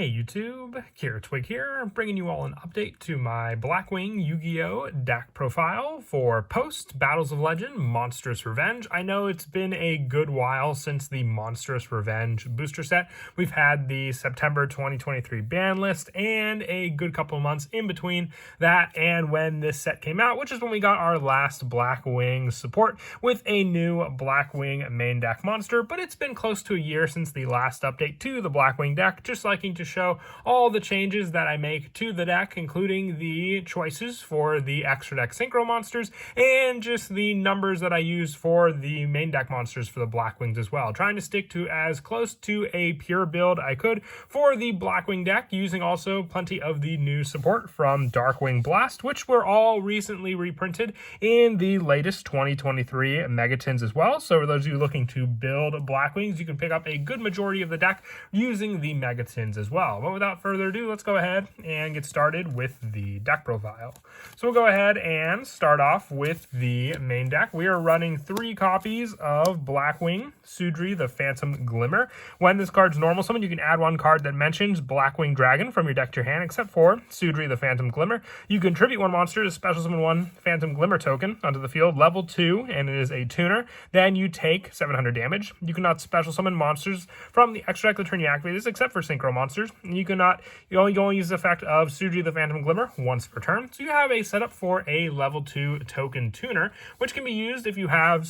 Hey YouTube, Twig here, bringing you all an update to my Blackwing Yugioh deck profile for post Battles of Legend Monstrous Revenge. I know it's been a good while since the Monstrous Revenge booster set. We've had the September 2023 ban list and a good couple of months in between that and when this set came out, which is when we got our last Blackwing support with a new Blackwing main deck monster. But it's been close to a year since the last update to the Blackwing deck, just liking to show all the changes that I make to the deck, including the choices for the extra deck synchro monsters and just the numbers that I use for the main deck monsters for the Blackwings as well. Trying to stick to as close to a pure build I could for the Blackwing deck, using also plenty of the new support from Darkwing Blast, which were all recently reprinted in the latest 2023 Megatins as well. So for those of you looking to build Blackwings, you can pick up a good majority of the deck using the Megatins as well. But without further ado, let's go ahead and get started with the deck profile. So we'll go ahead and start off with the main deck. We are running 3 copies of Blackwing Sudri the Phantom Glimmer. When this card's normal summon, you can add 1 card that mentions Blackwing Dragon from your deck to your hand, except for Sudri the Phantom Glimmer. You can tribute 1 monster to special summon 1 Phantom Glimmer token onto the field, level 2, and it is a tuner. Then you take 700 damage. You cannot special summon monsters from the extra deck the turn you activate this, except for synchro monsters. You only use the effect of Sudri the Phantom Glimmer once per turn. So you have a setup for a level 2 token tuner, which can be used if you have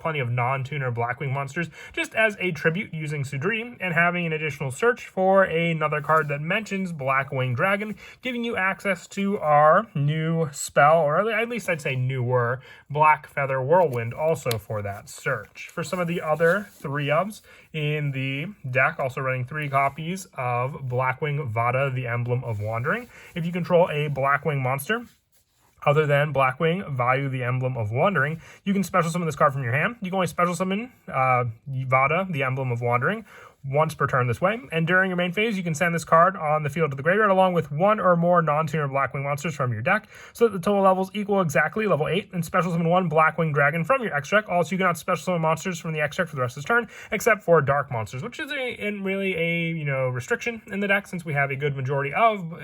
plenty of non-tuner Blackwing monsters, just as a tribute using Sudri, and having an additional search for another card that mentions Blackwing Dragon, giving you access to our new spell, or at least I'd say newer, Black Feather Whirlwind also for that search. For some of the other 3-ofs in the deck, also running 3 copies of Blackwing Vada, the Emblem of Wandering. If you control a Blackwing monster other than Blackwing Vayu, the Emblem of Wandering, you can special summon this card from your hand. You can only special summon Vada, the Emblem of Wandering, once per turn this way, and during your main phase you can send this card on the field to the graveyard along with 1 or more non-tuner Blackwing monsters from your deck, so that the total levels equal exactly level 8, and special summon 1 Blackwing Dragon from your X deck. Also, you cannot special summon monsters from the X deck for the rest of this turn, except for dark monsters, which is really a restriction in the deck, since we have a good majority of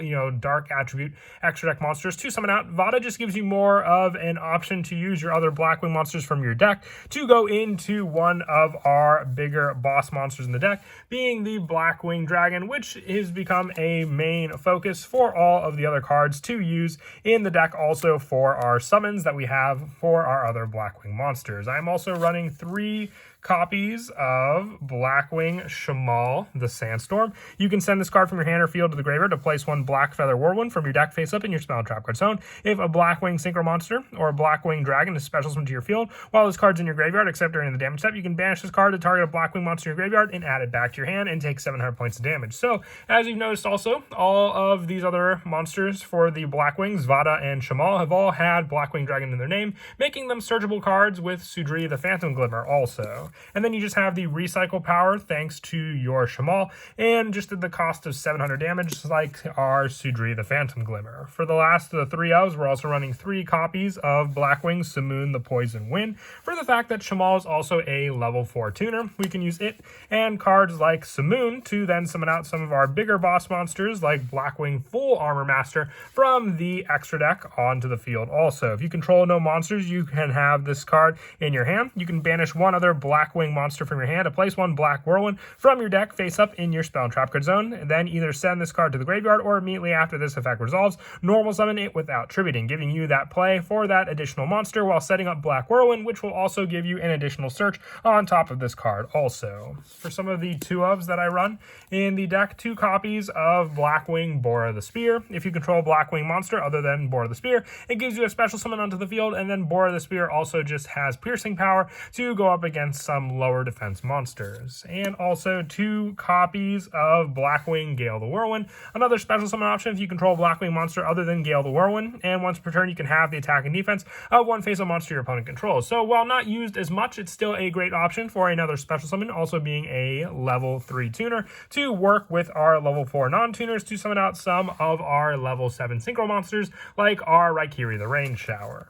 dark attribute extra deck monsters to summon out. Vada just gives you more of an option to use your other Blackwing monsters from your deck to go into one of our bigger boss monsters in the deck, being the Blackwing Dragon, which has become a main focus for all of the other cards to use in the deck, also for our summons that we have for our other Blackwing monsters. I'm also running 3 copies of Blackwing Shamal, the Sandstorm. You can send this card from your hand or field to the graveyard to place 1 Black Feather Whirlwind from your deck face up in your spell and trap card zone. If a Blackwing Synchro monster or a Blackwing Dragon is special summoned to your field while this card's in your graveyard, except during the damage step, you can banish this card to target a Blackwing monster in your graveyard and add it back to your hand and take 700 points of damage. So, as you've noticed also, all of these other monsters for the Blackwings, Vada and Shamal, have all had Blackwing Dragon in their name, making them searchable cards with Sudri the Phantom Glimmer also. And then you just have the recycle power thanks to your Shamal, and just at the cost of 700 damage like our Sudri the Phantom Glimmer. For the last of the 3-ofs, we're also running 3 copies of Blackwing Simoon the Poison Wind. For the fact that Shamal is also a level 4 tuner, we can use it and cards like Simoon to then summon out some of our bigger boss monsters like Blackwing Full Armor Master from the extra deck onto the field also. If you control no monsters, you can have this card in your hand. You can banish 1 other Blackwing monster from your hand to place 1 Black Whirlwind from your deck face up in your spell and trap card zone, and then either send this card to the graveyard or immediately after this effect resolves, normal summon it without tributing, giving you that play for that additional monster while setting up Black Whirlwind, which will also give you an additional search on top of this card also. For some of the 2-ofs that I run in the deck, 2 copies of Blackwing Bora the Spear. If you control a Blackwing monster other than Bora the Spear, it gives you a special summon onto the field, and then Bora the Spear also just has piercing power to go up against some lower defense monsters. And also 2 copies of Blackwing Gale the Whirlwind, another special summon option if you control a Blackwing monster other than Gale the Whirlwind, and once per turn you can have the attack and defense of 1 face-up monster your opponent controls. So while not used as much, it's still a great option for another special summon, also being a level 3 tuner, to work with our level 4 non-tuners to summon out some of our level 7 synchro monsters like our Raikiri the Rain Shower.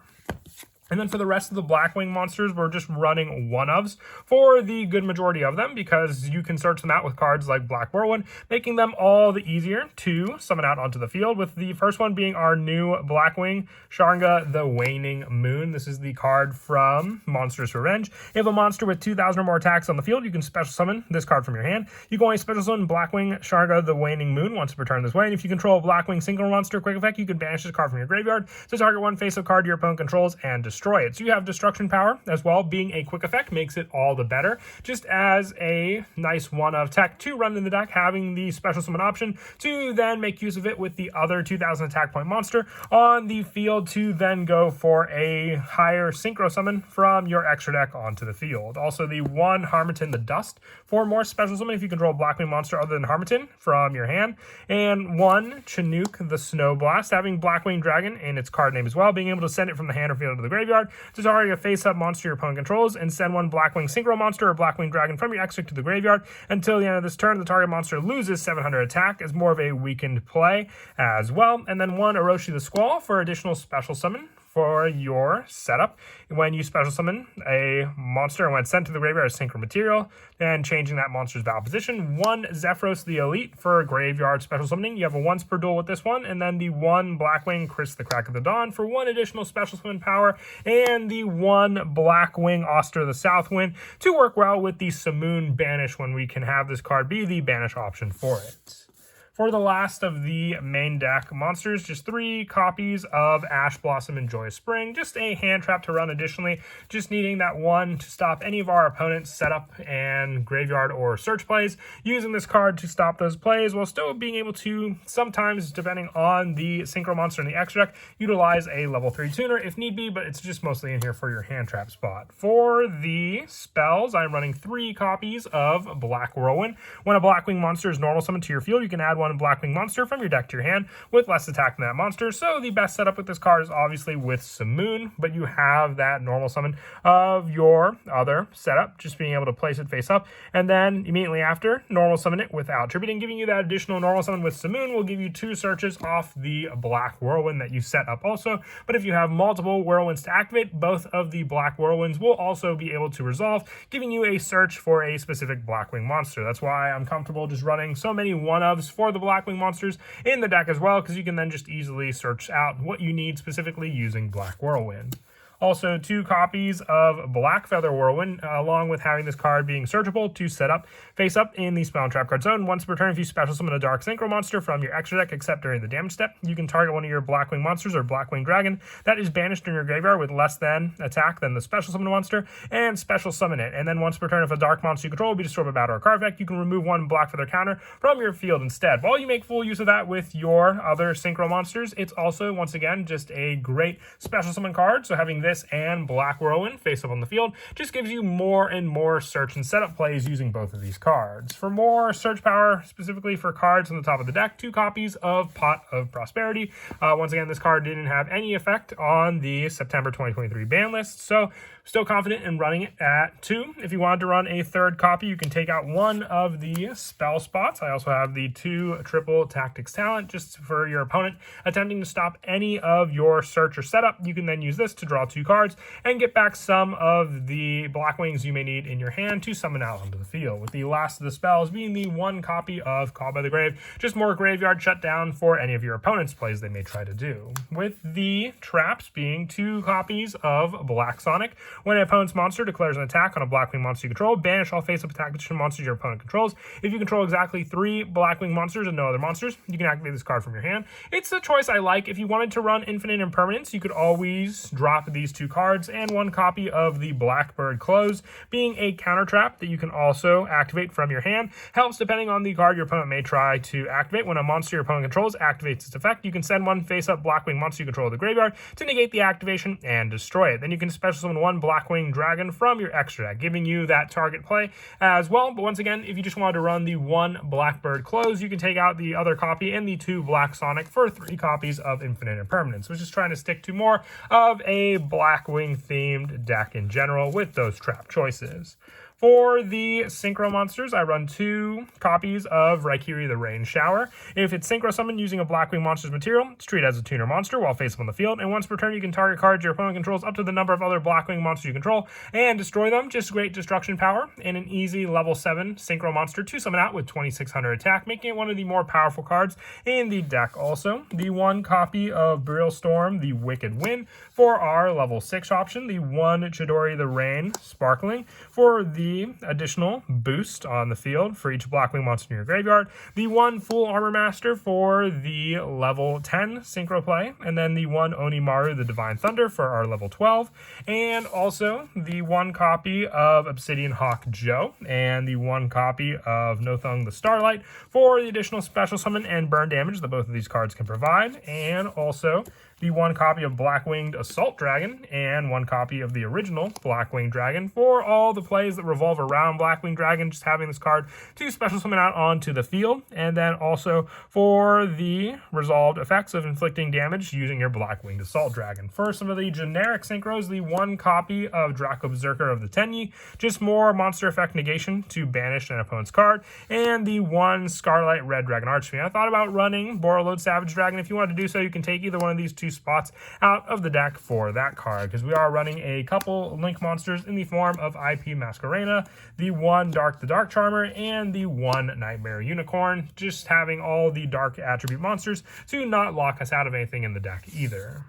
And then for the rest of the Blackwing monsters, we're just running one-ofs for the good majority of them because you can search them out with cards like Black Whirlwind, making them all the easier to summon out onto the field, with the first one being our new Blackwing Yugioh the Waning Moon. This is the card from Monstrous Revenge. If you have a monster with 2,000 or more attacks on the field, you can special summon this card from your hand. You can only special summon Blackwing Yugioh the Waning Moon once per turn this way, and if you control a Blackwing single monster quick effect, you can banish this card from your graveyard to target one face-up card your opponent controls and destroy it. So you have destruction power as well. Being a quick effect makes it all the better. Just as a nice one-of tech to run in the deck, having the special summon option to then make use of it with the other 2,000 attack point monster on the field to then go for a higher synchro summon from your extra deck onto the field. Also the one Harmattan the Dust for more special summon if you control a Blackwing monster other than Harmattan from your hand, and one Chinook the Snow Blast, having Blackwing Dragon in its card name as well, being able to send it from the hand or field to the graveyard to target a face-up monster your opponent controls, and send one Blackwing Synchro monster or Blackwing Dragon from your extra to the graveyard until the end of this turn. The target monster loses 700 attack as more of a weakened play as well. And then one Orochi the Squall for additional special summon for your setup. When you special summon a monster and when it's sent to the graveyard as synchro material, then changing that monster's battle position. One Zephyros the Elite for graveyard special summoning. You have a once per duel with this one, and then the one Blackwing Chris the Crack of the Dawn for one additional special summon power, and the one Blackwing Oster the Southwind to work well with the Simoon Banish when we can have this card be the banish option for it. For the last of the main deck monsters, just 3 copies of Ash Blossom and Joyous Spring. Just a hand trap to run additionally, just needing that one to stop any of our opponent's setup and graveyard or search plays. Using this card to stop those plays while still being able to, sometimes, depending on the synchro monster in the extra deck, utilize a level 3 tuner if need be, but it's just mostly in here for your hand trap spot. For the spells, I'm running 3 copies of Black Whirlwind. When a Blackwing monster is normal summoned to your field, you can add one Blackwing monster from your deck to your hand with less attack than that monster. So the best setup with this card is obviously with Simoon, but you have that normal summon of your other setup, just being able to place it face up, and then immediately after, normal summon it without tributing. Giving you that additional normal summon with Simoon will give you 2 searches off the Black Whirlwind that you set up also. But if you have multiple Whirlwinds to activate, both of the Black Whirlwinds will also be able to resolve, giving you a search for a specific Blackwing monster. That's why I'm comfortable just running so many one-ofs for the Blackwing monsters in the deck as well, because you can then just easily search out what you need specifically using Black Whirlwind. Also, 2 copies of Black Feather Whirlwind, along with having this card being searchable to set up face up in the Spell and Trap card zone. Once per turn, if you special summon a Dark Synchro monster from your extra deck, except during the damage step, you can target one of your Blackwing monsters or Blackwing Dragon that is banished in your graveyard with less than attack than the special summon monster, and special summon it. And then once per turn, if a Dark monster you control will be destroyed by battle or card effect, you can remove one Black Feather counter from your field instead. While you make full use of that with your other Synchro monsters, it's also, once again, just a great special summon card. So having this and Black Whirlwind face up on the field just gives you more and more search and setup plays using both of these cards. For more search power, specifically for cards on the top of the deck, 2 copies of Pot of Prosperity. Once again, this card didn't have any effect on the September 2023 ban list, so still confident in running it at 2. If you wanted to run a 3rd copy, you can take out one of the spell spots. I also have the 2 triple tactics talent just for your opponent attempting to stop any of your search or setup. You can then use this to draw 2 cards and get back some of the Blackwings you may need in your hand to summon out onto the field, with the last of the spells being the 1 copy of Call by the Grave, just more graveyard shutdown for any of your opponent's plays they may try to do, with the traps being 2 copies of Black Sonic. When an opponent's monster declares an attack on a Blackwing monster you control, banish all face-up attack position monsters your opponent controls. If you control exactly 3 Blackwing monsters and no other monsters, you can activate this card from your hand. It's a choice I like. If you wanted to run Infinite Impermanence, you could always drop these 2 cards and 1 copy of the Blackbird Close, being a counter trap that you can also activate from your hand. Helps depending on the card your opponent may try to activate. When a monster your opponent controls activates its effect, you can send 1 face-up Blackwing monster you control to the graveyard to negate the activation and destroy it. Then you can special summon 1 Blackwing Dragon from your extra deck, giving you that target play as well. But once again, if you just wanted to run the 1 Blackbird Close, you can take out the other copy and the 2 Black Sonic for 3 copies of Infinite Impermanence, which is trying to stick to more of a Blackwing themed deck in general with those trap choices. For the Synchro monsters, I run 2 copies of Raikiri the Rain Shower. If it's Synchro summoned using a Blackwing monster's material, it's treated as a tuner monster while face up on the field, and once per turn you can target cards your opponent controls up to the number of other Blackwing monsters you control and destroy them. Just great destruction power, and an easy level 7 Synchro monster to summon out with 2600 attack, making it one of the more powerful cards in the deck. Also, the 1 copy of Burial Storm, the Wicked Wind, for our level 6 option, the 1 Chidori the Rain Sparkling for the additional boost on the field for each Blackwing monster in your graveyard, the 1 Full Armor Master for the level 10 Synchro play, and then the 1 Onimaru the Divine Thunder for our level 12, and also the 1 copy of Obsidian Hawk Joe, and the 1 copy of Nothung the Starlight for the additional special summon and burn damage that both of these cards can provide, and also the 1 copy of Blackwinged Assault Dragon, and 1 copy of the original Blackwing Dragon for all the plays that revolve around Blackwing Dragon, just having this card to special summon out onto the field, and then also for the resolved effects of inflicting damage using your Blackwinged Assault Dragon. For some of the generic synchros, the 1 copy of Draco Berserker of the Tenyi, just more monster effect negation to banish an opponent's card, and the 1 Scarlet Red Dragon Archfiend. I thought about running Borreload Savage Dragon. If you wanted to do so, you can take either one of these 2 spots out of the deck for that card, because we are running a couple Link monsters in the form of IP Masquerena, the 1 Dark the Dark Charmer, and the 1 Nightmare Unicorn, just having all the dark attribute monsters to not lock us out of anything in the deck either.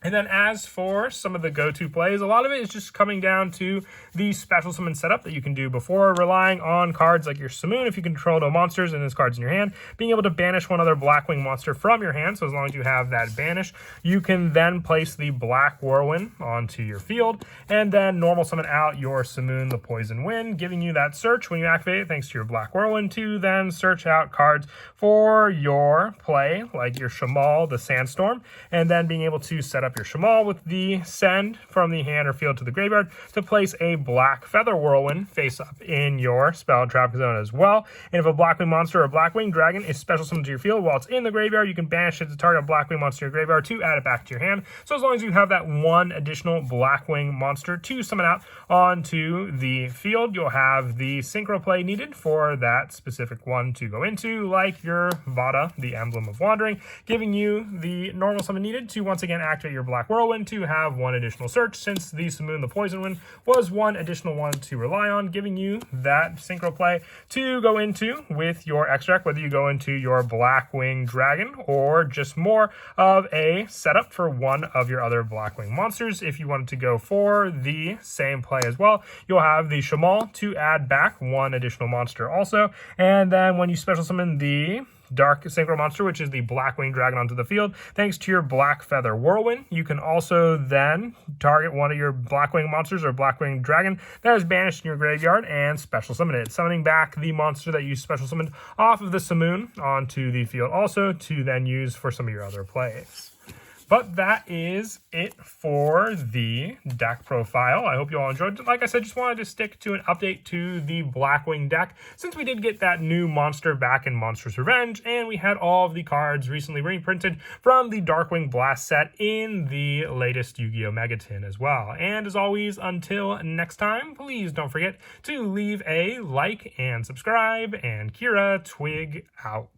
And then as for some of the go-to plays, a lot of it is just coming down to the special summon setup that you can do before, relying on cards like your Simoon, if you control no monsters and there's cards in your hand, being able to banish one other Blackwing monster from your hand. So as long as you have that banish, you can then place the Black Whirlwind onto your field, and then normal summon out your Simoon the Poison Wind, giving you that search when you activate it, thanks to your Black Whirlwind, to then search out cards for your play, like your Shamal the Sandstorm, and then being able to set up your Shamal with the send from the hand or field to the graveyard to place a Black Feather Whirlwind face up in your spell trap zone as well. And if a Blackwing monster or Blackwing Dragon is special summoned to your field while it's in the graveyard, you can banish it to target a Blackwing monster in your graveyard to add it back to your hand. So as long as you have that 1 additional Blackwing monster to summon out onto the field, you'll have the synchro play needed for that specific one to go into, like your Vada, the Emblem of Wandering, giving you the normal summon needed to once again activate your Black Whirlwind to have 1 additional search, since the Simoon the Poison Wind was 1 additional one to rely on, giving you that synchro play to go into with your extract, whether you go into your Blackwing Dragon or just more of a setup for one of your other Blackwing monsters. If you wanted to go for the same play as well, you'll have the Shamal to add back 1 additional monster also, and then when you special summon the Dark Synchro monster, which is the Blackwing Dragon, onto the field, thanks to your Black Feather Whirlwind, you can also then target one of your Blackwing monsters or Blackwing Dragon that is banished in your graveyard and special summon it, summoning back the monster that you special summoned off of the Simoon onto the field also to then use for some of your other plays. But that is it for the deck profile. I hope you all enjoyed it. Like I said, just wanted to stick to an update to the Blackwing deck, since we did get that new monster back in Monstrous Revenge, and we had all of the cards recently reprinted from the Darkwing Blast set in the latest Yu-Gi-Oh! Megaton as well. And as always, until next time, please don't forget to leave a like and subscribe, and Kira Twig out.